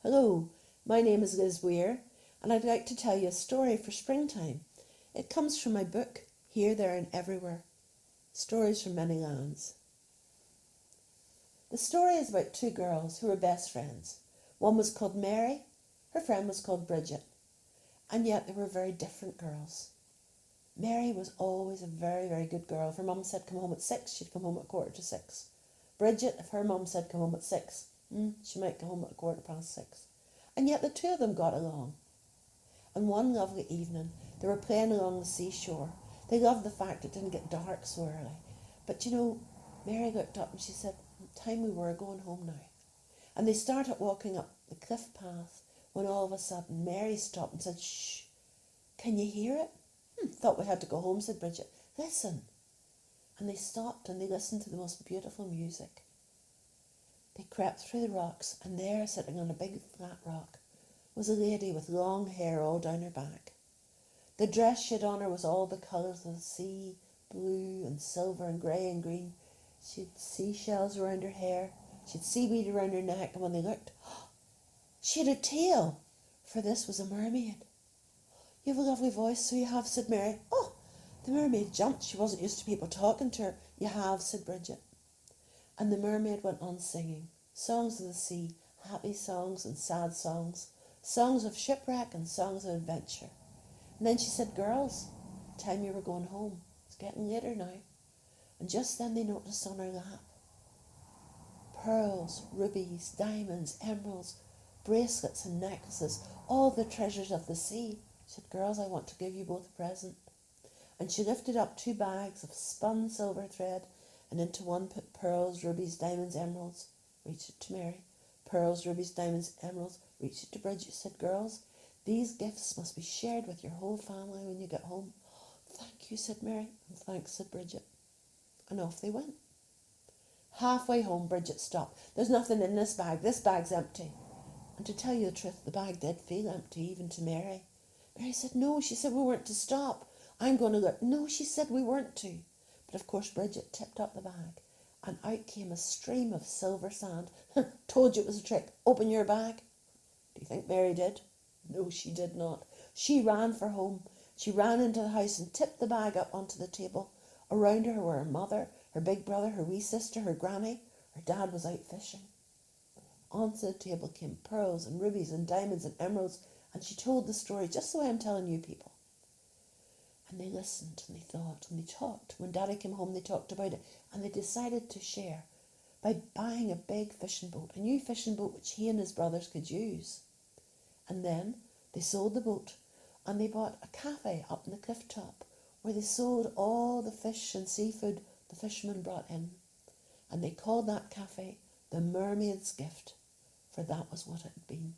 Hello, my name is Liz Weir, and I'd like to tell you a story for springtime. It comes from my book, Here, There and Everywhere, Stories from Many Lands. The story is about two girls who were best friends. One was called Mary, her friend was called Bridget, and yet they were very different girls. Mary was always a very, very good girl. If her mum said come home at 6, she'd come home at 5:45. Bridget, if her mum said come home at 6, she might come home at 6:15. And yet the two of them got along. And one lovely evening, they were playing along the seashore. They loved the fact it didn't get dark so early. But Mary looked up and she said, time we were going home now. And they started walking up the cliff path when all of a sudden Mary stopped and said, shh, can you hear it? Thought we had to go home, said Bridget. Listen. And they stopped and they listened to the most beautiful music. They crept through the rocks, and there, sitting on a big flat rock, was a lady with long hair all down her back. The dress she had on her was all the colours of the sea, blue and silver and grey and green. She had seashells around her hair, she had seaweed around her neck, and when they looked, she had a tail, for this was a mermaid. You have a lovely voice, so you have, said Mary. Oh, the mermaid jumped. She wasn't used to people talking to her. You have, said Bridget. And the mermaid went on singing, songs of the sea, happy songs and sad songs, songs of shipwreck and songs of adventure. And then she said, girls, time you were going home. It's getting later now. And just then they noticed on her lap pearls, rubies, diamonds, emeralds, bracelets and necklaces, all the treasures of the sea. She said, girls, I want to give you both a present. And she lifted up 2 bags of spun silver thread, and into one put pearls, rubies, diamonds, emeralds. Reached it to Mary. Pearls, rubies, diamonds, emeralds. Reached it to Bridget. Said, girls, these gifts must be shared with your whole family when you get home. Thank you, said Mary. And thanks, said Bridget. And off they went. Halfway home, Bridget stopped. There's nothing in this bag. This bag's empty. And to tell you the truth, the bag did feel empty, even to Mary. Mary said, no, she said we weren't to stop. I'm going to look. No, she said we weren't to. But of course Bridget tipped up the bag, and out came a stream of silver sand. Told you it was a trick. Open your bag. Do you think Mary did? No, she did not. She ran for home. She ran into the house and tipped the bag up onto the table. Around her were her mother, her big brother, her wee sister, her granny. Her dad was out fishing. Onto the table came pearls and rubies and diamonds and emeralds, and she told the story just the way I'm telling you people. And they listened and they thought and they talked. When Daddy came home, they talked about it, and they decided to share by buying a big fishing boat, a new fishing boat which he and his brothers could use. And then they sold the boat and they bought a cafe up on the cliff top where they sold all the fish and seafood the fishermen brought in. And they called that cafe the Mermaid's Gift, for that was what it had been.